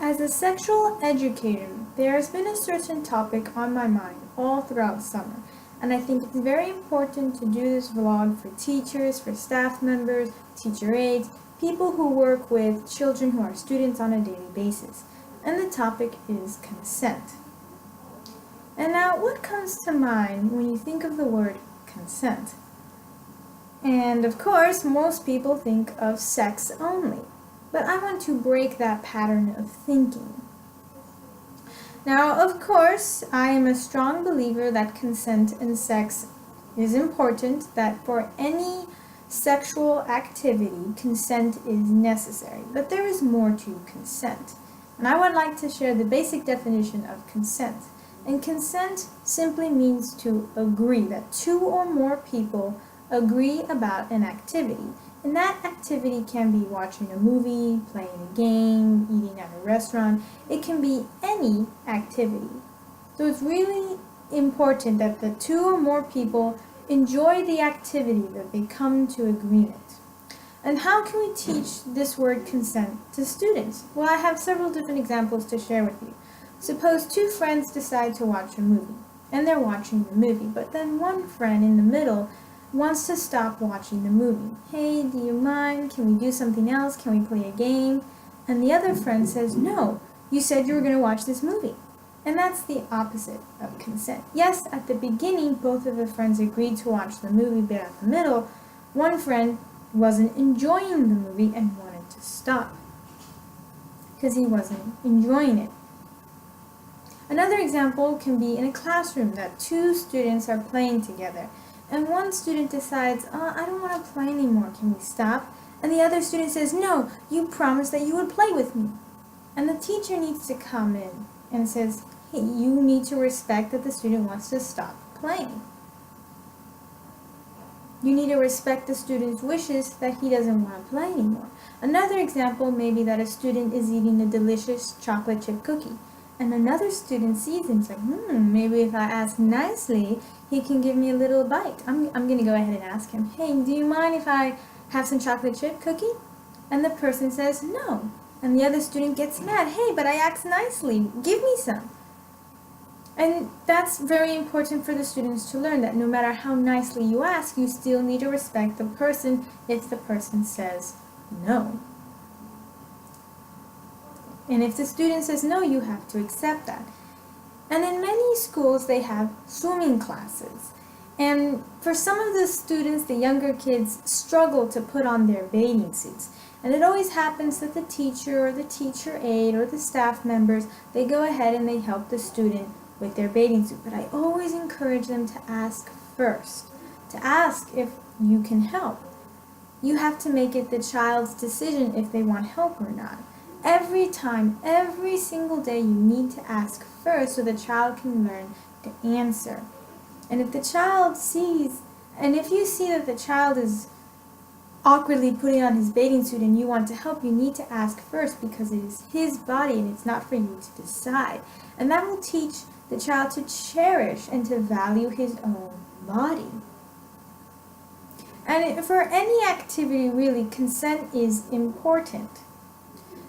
As a sexual educator, there has been a certain topic on my mind all throughout summer, and I think it's very important to do this vlog for teachers, for staff members, teacher aides, people who work with children who are students on a daily basis. And the topic is consent. And now, what comes to mind when you think of the word consent? And of course, most people think of sex only. But I want to break that pattern of thinking. Now, of course, I am a strong believer that consent in sex is important, that for any sexual activity, consent is necessary. But there is more to consent. And I would like to share the basic definition of consent. And consent simply means to agree, that two or more people agree about an activity. And that activity can be watching a movie, playing a game, eating at a restaurant. It can be any activity. So it's really important that the two or more people enjoy the activity, that they come to agreement. And how can we teach this word consent to students? Well, I have several different examples to share with you. Suppose two friends decide to watch a movie, and they're watching the movie, but then one friend in the middle wants to stop watching the movie. Hey, do you mind? Can we do something else? Can we play a game? And the other friend says, no, you said you were going to watch this movie. And that's the opposite of consent. Yes, at the beginning, both of the friends agreed to watch the movie, but at the middle, one friend wasn't enjoying the movie and wanted to stop because he wasn't enjoying it. Another example can be in a classroom that two students are playing together. And one student decides, I don't want to play anymore, can we stop? And the other student says, no, you promised that you would play with me. And the teacher needs to come in and says, hey, you need to respect that the student wants to stop playing. You need to respect the student's wishes that he doesn't want to play anymore. Another example may be that a student is eating a delicious chocolate chip cookie. And another student sees him and says, maybe if I ask nicely, he can give me a little bite. I'm going to go ahead and ask him, hey, do you mind if I have some chocolate chip cookie? And the person says, no. And the other student gets mad, hey, but I asked nicely, give me some. And that's very important for the students to learn, that no matter how nicely you ask, you still need to respect the person if the person says no. And if the student says no, you have to accept that. And in many schools, they have swimming classes. And for some of the students, the younger kids, struggle to put on their bathing suits. And it always happens that the teacher or the teacher aide or the staff members, they go ahead and they help the student with their bathing suit. But I always encourage them to ask first, to ask if you can help. You have to make it the child's decision if they want help or not. Every time, every single day, you need to ask first so the child can learn to answer. And if the child sees, and if you see that the child is awkwardly putting on his bathing suit and you want to help, you need to ask first because it is his body and it's not for you to decide. And that will teach the child to cherish and to value his own body. And for any activity, really, consent is important.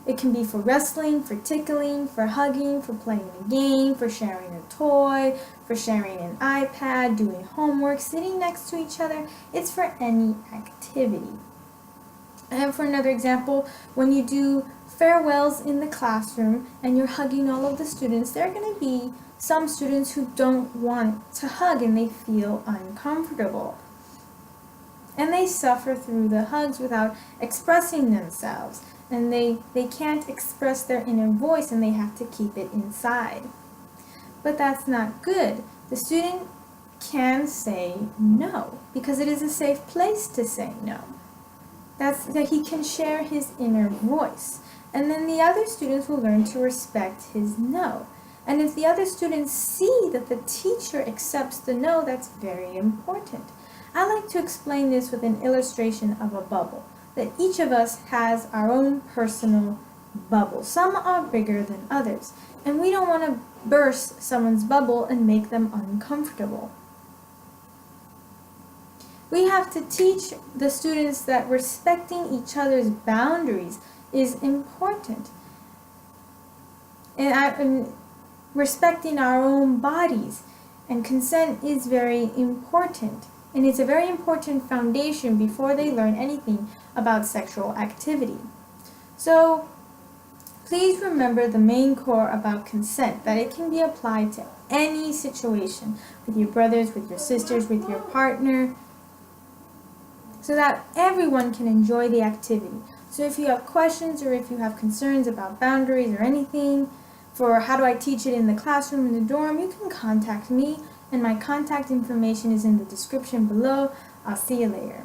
It can be for wrestling, for tickling, for hugging, for playing a game, for sharing a toy, for sharing an iPad, doing homework, sitting next to each other. It's for any activity. And for another example, when you do farewells in the classroom and you're hugging all of the students, there are going to be some students who don't want to hug and they feel uncomfortable. And they suffer through the hugs without expressing themselves. And they can't express their inner voice and they have to keep it inside. But that's not good. The student can say no because it is a safe place to say no. That he can share his inner voice. And then the other students will learn to respect his no. And if the other students see that the teacher accepts the no, that's very important. I like to explain this with an illustration of a bubble. That each of us has our own personal bubble. Some are bigger than others, and we don't want to burst someone's bubble and make them uncomfortable. We have to teach the students that respecting each other's boundaries is important. and respecting our own bodies. And consent is very important. And it's a very important foundation before they learn anything about sexual activity. So please remember the main core about consent, that it can be applied to any situation, with your brothers, with your sisters, with your partner, so that everyone can enjoy the activity. So if you have questions or if you have concerns about boundaries or anything, for how do I teach it in the classroom, in the dorm, you can contact me, and my contact information is in the description below. I'll see you later.